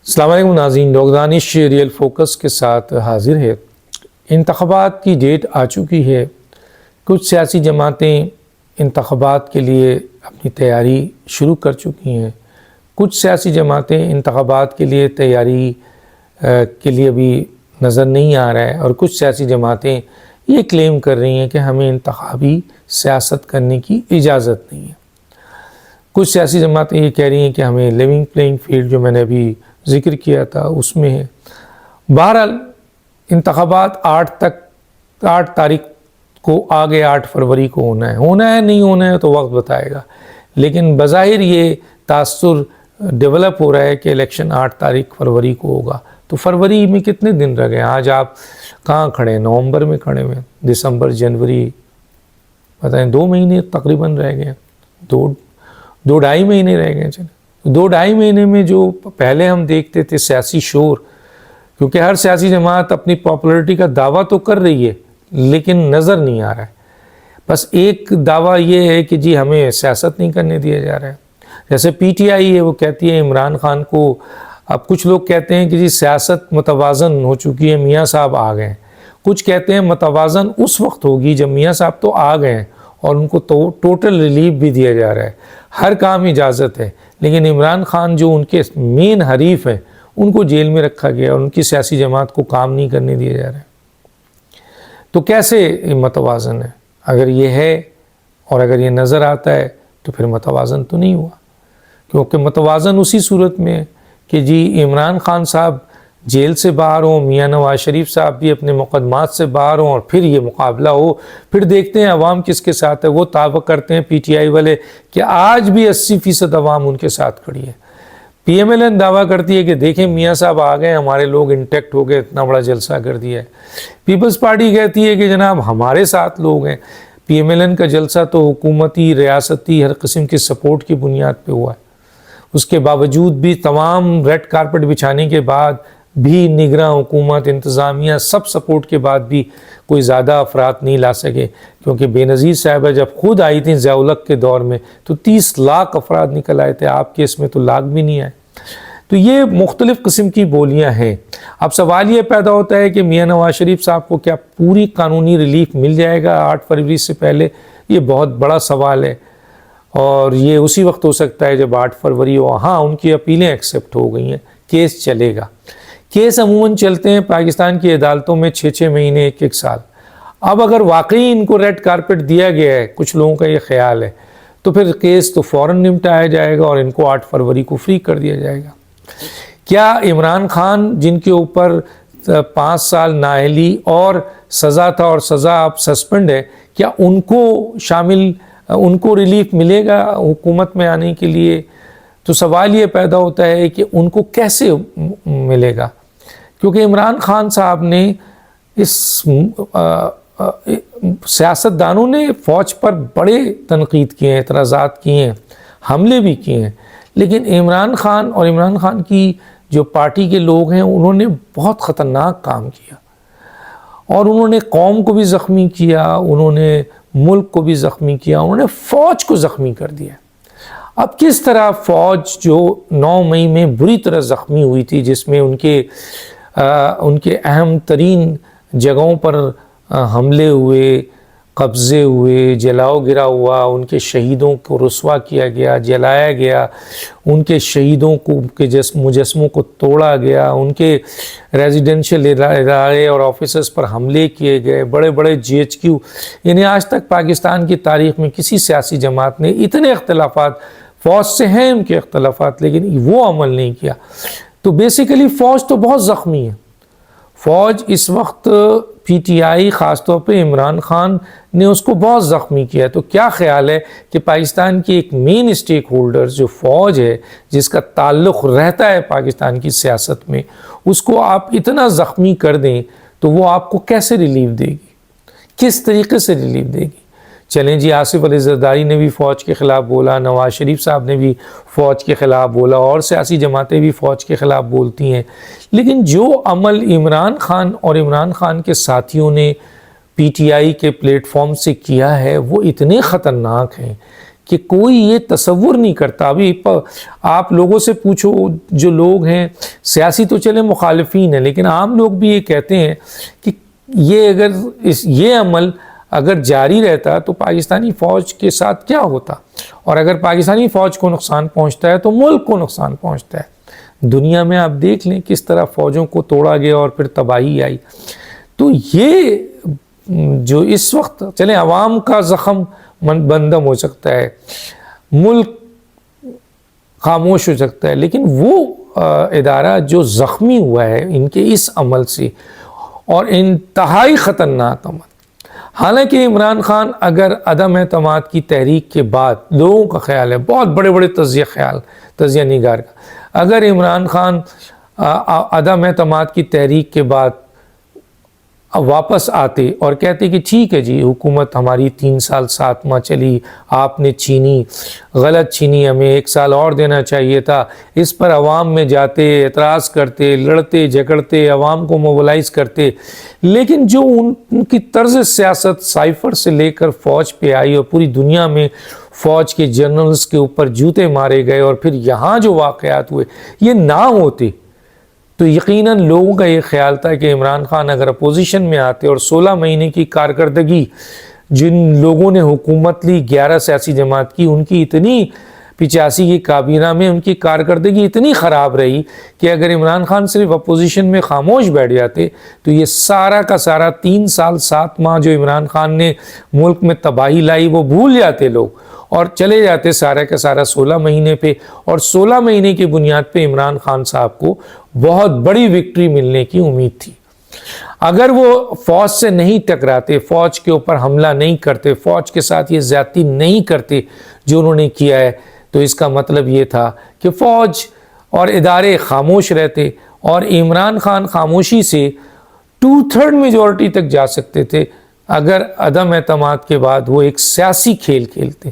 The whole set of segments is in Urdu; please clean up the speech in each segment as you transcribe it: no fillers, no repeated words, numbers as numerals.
السلام علیکم ناظرین، ڈاکٹر دانش ریئل فوکس کے ساتھ حاضر ہے۔ انتخابات کی ڈیٹ آ چکی ہے۔ کچھ سیاسی جماعتیں انتخابات کے لیے اپنی تیاری شروع کر چکی ہیں، کچھ سیاسی جماعتیں انتخابات کے لیے تیاری کے لیے ابھی نظر نہیں آ رہا ہے، اور کچھ سیاسی جماعتیں یہ کلیم کر رہی ہیں کہ ہمیں انتخابی سیاست کرنے کی اجازت نہیں ہے۔ کچھ سیاسی جماعتیں یہ کہہ رہی ہیں کہ ہمیں لیونگ پلینگ فیلڈ، جو میں نے ابھی ذکر کیا تھا، اس میں ہے۔ بہرحال انتخابات 8 تاریخ کو آگے 8 فروری کو ہونا ہے نہیں ہونا ہے تو وقت بتائے گا، لیکن بظاہر یہ تاثر ڈیولپ ہو رہا ہے کہ الیکشن 8 تاریخ فروری کو ہوگا۔ تو فروری میں کتنے دن رہ گئے؟ آج آپ کہاں کھڑے ہیں؟ نومبر میں کھڑے ہوئے، دسمبر، جنوری، بتائیں 2 مہینے تقریباً رہ گئے، 2-2.5 مہینے رہ گئے۔ چلیں 2-2.5 مہینے میں جو پہلے ہم دیکھتے تھے سیاسی شور، کیونکہ ہر سیاسی جماعت اپنی پاپولرٹی کا دعویٰ تو کر رہی ہے لیکن نظر نہیں آ رہا ہے۔ بس ایک دعویٰ یہ ہے کہ جی ہمیں سیاست نہیں کرنے دیا جا رہا ہے۔ جیسے پی ٹی آئی ہے، وہ کہتی ہے عمران خان کو، اب کچھ لوگ کہتے ہیں کہ جی سیاست متوازن ہو چکی ہے، میاں صاحب آ گئے ہیں۔ کچھ کہتے ہیں متوازن اس وقت ہوگی جب میاں صاحب تو آ گئے ہیں اور ان کو ٹوٹل ریلیف بھی دیا جا رہا ہے، ہر کام اجازت ہے، لیکن عمران خان جو ان کے مین حریف ہیں ان کو جیل میں رکھا گیا اور ان کی سیاسی جماعت کو کام نہیں کرنے دیا جا رہا ہے۔ تو کیسے متوازن ہے؟ اگر یہ ہے اور اگر یہ نظر آتا ہے تو پھر متوازن تو نہیں ہوا، کیونکہ متوازن اسی صورت میں ہے کہ جی عمران خان صاحب جیل سے باہر ہوں، میاں نواز شریف صاحب بھی اپنے مقدمات سے باہر ہوں، اور پھر یہ مقابلہ ہو، پھر دیکھتے ہیں عوام کس کے ساتھ ہے۔ وہ دعویٰ کرتے ہیں پی ٹی آئی والے کہ آج بھی 80% عوام ان کے ساتھ کھڑی ہے۔ پی ایم ایل این دعویٰ کرتی ہے کہ دیکھیں میاں صاحب آ گئے، ہمارے لوگ انٹیکٹ ہو گئے، اتنا بڑا جلسہ کر دیا ہے۔ پیپلز پارٹی کہتی ہے کہ جناب ہمارے ساتھ لوگ ہیں۔ پی ایم ایل این کا جلسہ تو حکومتی، ریاستی، ہر قسم کی سپورٹ کی بنیاد پہ ہوا ہے، اس کے باوجود بھی تمام ریڈ کارپٹ بچھانے کے بعد بھی نگراں حکومت، انتظامیہ، سب سپورٹ کے بعد بھی کوئی زیادہ افراد نہیں لا سکے، کیونکہ بے نظیر صاحبہ جب خود آئی تھیں ضیاء الحق کے دور میں تو 30 لاکھ افراد نکل آئے تھے، آپ کے اس میں تو لاکھ بھی نہیں آئے۔ تو یہ مختلف قسم کی بولیاں ہیں۔ اب سوال یہ پیدا ہوتا ہے کہ میاں نواز شریف صاحب کو کیا پوری قانونی ریلیف مل جائے گا 8 فروری سے پہلے؟ یہ بہت بڑا سوال ہے، اور یہ اسی وقت ہو سکتا ہے جب 8 فروری ہو۔ ہاں، ان کی اپیلیں ایکسیپٹ ہو گئی ہیں، کیس چلے گا۔ کیس عموماً چلتے ہیں پاکستان کی عدالتوں میں 6 مہینے، 1 سال۔ اب اگر واقعی ان کو ریڈ کارپٹ دیا گیا ہے، کچھ لوگوں کا یہ خیال ہے، تو پھر کیس تو فوراً نمٹایا جائے گا اور ان کو 8 فروری کو فری کر دیا جائے گا۔ کیا عمران خان، جن کے اوپر 5 سال نااہلی اور سزا تھا اور سزا اب سسپینڈ ہے، کیا ان کو ریلیف ملے گا حکومت میں آنے کے لیے؟ تو سوال یہ پیدا ہوتا ہے کہ ان کو کیسے ملے گا، کیونکہ عمران خان صاحب نے سیاست دانوں نے فوج پر بڑے تنقید کیے ہیں، اعتراضات کیے ہیں، حملے بھی کیے ہیں، لیکن عمران خان اور عمران خان کی جو پارٹی کے لوگ ہیں انہوں نے بہت خطرناک کام کیا، اور انہوں نے قوم کو بھی زخمی کیا، انہوں نے ملک کو بھی زخمی کیا، انہوں نے فوج کو زخمی کر دیا۔ اب کس طرح فوج جو 9 مئی میں بری طرح زخمی ہوئی تھی، جس میں ان کے اہم ترین جگہوں پر حملے ہوئے، قبضے ہوئے، جلاؤ گرا ہوا، ان کے شہیدوں کو رسوا کیا گیا، جلایا گیا، ان کے شہیدوں کے مجسموں کو توڑا گیا، ان کے ریزیڈنشل ادارے اور آفیسز پر حملے کیے گئے، بڑے بڑے GHQ، یعنی آج تک پاکستان کی تاریخ میں کسی سیاسی جماعت نے اتنے اختلافات، فوج سے ہیں ان کے اختلافات، لیکن وہ عمل نہیں کیا۔ تو بیسیکلی فوج تو بہت زخمی ہے۔ فوج اس وقت پی ٹی آئی، خاص طور پہ عمران خان نے اس کو بہت زخمی کیا۔ تو کیا خیال ہے کہ پاکستان کی ایک مین اسٹیک ہولڈر جو فوج ہے، جس کا تعلق رہتا ہے پاکستان کی سیاست میں، اس کو آپ اتنا زخمی کر دیں تو وہ آپ کو کیسے ریلیف دے گی؟ کس طریقے سے ریلیف دے گی؟ چلیں جی، آصف علی زرداری نے بھی فوج کے خلاف بولا، نواز شریف صاحب نے بھی فوج کے خلاف بولا، اور سیاسی جماعتیں بھی فوج کے خلاف بولتی ہیں، لیکن جو عمل عمران خان اور عمران خان کے ساتھیوں نے پی ٹی آئی کے پلیٹ فارم سے کیا ہے وہ اتنے خطرناک ہیں کہ کوئی یہ تصور نہیں کرتا. ابھی آپ لوگوں سے پوچھو جو لوگ ہیں سیاسی تو چلے مخالفین ہیں، لیکن عام لوگ بھی یہ کہتے ہیں کہ یہ عمل اگر جاری رہتا تو پاکستانی فوج کے ساتھ کیا ہوتا، اور اگر پاکستانی فوج کو نقصان پہنچتا ہے تو ملک کو نقصان پہنچتا ہے. دنیا میں آپ دیکھ لیں کس طرح فوجوں کو توڑا گیا اور پھر تباہی آئی. تو یہ جو اس وقت چلیں عوام کا زخم بندم ہو سکتا ہے، ملک خاموش ہو سکتا ہے، لیکن وہ ادارہ جو زخمی ہوا ہے ان کے اس عمل سے، اور انتہائی خطرناک عمل. حالانکہ عمران خان اگر عدم اعتماد کی تحریک کے بعد لوگوں کا خیال ہے، بہت بڑے بڑے تجزیہ نگار کا، اگر عمران خان عدم اعتماد کی تحریک کے بعد واپس آتے اور کہتے کہ ٹھیک ہے جی حکومت ہماری 3 سال 7 ماہ چلی، آپ نے غلط چھینی، ہمیں 1 سال اور دینا چاہیے تھا، اس پر عوام میں جاتے، اعتراض کرتے، لڑتے جھگڑتے، عوام کو موبلائز کرتے. لیکن جو ان کی طرز سیاست سائفر سے لے کر فوج پہ آئی اور پوری دنیا میں فوج کے جنرلز کے اوپر جوتے مارے گئے، اور پھر یہاں جو واقعات ہوئے یہ نہ ہوتے تو یقیناً لوگوں کا یہ خیال تھا کہ عمران خان اگر اپوزیشن میں آتے اور 16 مہینے کی کارکردگی جن لوگوں نے حکومت لی 11 سیاسی جماعت کی، ان کی اتنی 85 کی کابینہ میں ان کی کارکردگی اتنی خراب رہی کہ اگر عمران خان صرف اپوزیشن میں خاموش بیٹھ جاتے تو یہ سارا کا سارا 3 سال 7 ماہ جو عمران خان نے ملک میں تباہی لائی وہ بھول جاتے لوگ، اور چلے جاتے سارا کا سارا 16 مہینے پہ. اور 16 مہینے کی بنیاد پہ عمران خان صاحب کو بہت بڑی وکٹری ملنے کی امید تھی. اگر وہ فوج سے نہیں ٹکراتے، فوج کے اوپر حملہ نہیں کرتے، فوج کے ساتھ یہ زیادتی نہیں کرتے جو انہوں نے کیا ہے، تو اس کا مطلب یہ تھا کہ فوج اور ادارے خاموش رہتے اور عمران خان خاموشی سے 2/3 میجورٹی تک جا سکتے تھے اگر عدم اعتماد کے بعد وہ ایک سیاسی کھیل کھیلتے.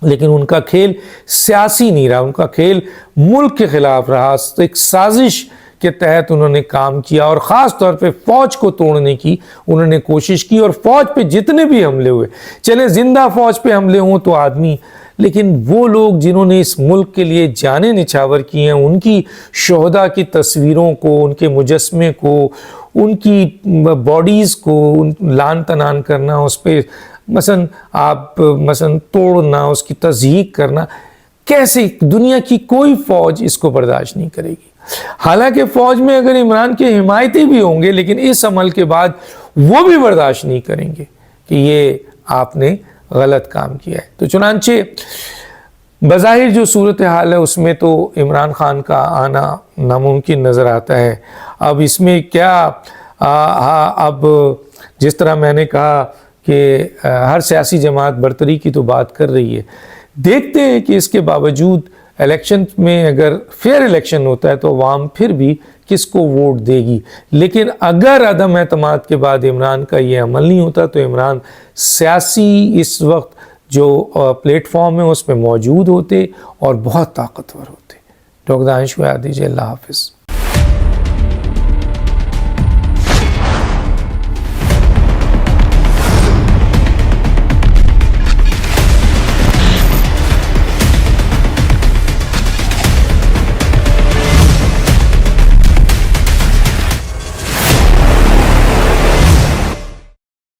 لیکن ان کا کھیل سیاسی نہیں رہا، ان کا کھیل ملک کے خلاف رہا. ایک سازش کے تحت انہوں نے کام کیا، اور خاص طور پہ فوج کو توڑنے کی انہوں نے کوشش کی. اور فوج پہ جتنے بھی حملے ہوئے، چلے زندہ فوج پہ حملے ہوں تو آدمی، لیکن وہ لوگ جنہوں نے اس ملک کے لیے جانیں نچھاور کی ہیں، ان کی شہداء کی تصویروں کو، ان کے مجسمے کو، ان کی باڈیز کو لان تنان کرنا، اس پہ مثلا توڑنا، اس کی تضحیک کرنا، کیسے دنیا کی کوئی فوج اس کو برداشت نہیں کرے گی. حالانکہ فوج میں اگر عمران کے حمایتی بھی ہوں گے، لیکن اس عمل کے بعد وہ بھی برداشت نہیں کریں گے کہ یہ آپ نے غلط کام کیا ہے. تو چنانچہ بظاہر جو صورتحال ہے اس میں تو عمران خان کا آنا ناممکن نظر آتا ہے. اب اس میں کیا اب جس طرح میں نے کہا کہ ہر سیاسی جماعت برتری کی تو بات کر رہی ہے، دیکھتے ہیں کہ اس کے باوجود الیکشن میں اگر فیئر الیکشن ہوتا ہے تو عوام پھر بھی کس کو ووٹ دے گی. لیکن اگر عدم اعتماد کے بعد عمران کا یہ عمل نہیں ہوتا تو عمران سیاسی اس وقت جو پلیٹ فارم ہے اس میں موجود ہوتے اور بہت طاقتور ہوتے. ڈاکٹر دانش کو یاد دیجیے. اللہ حافظ.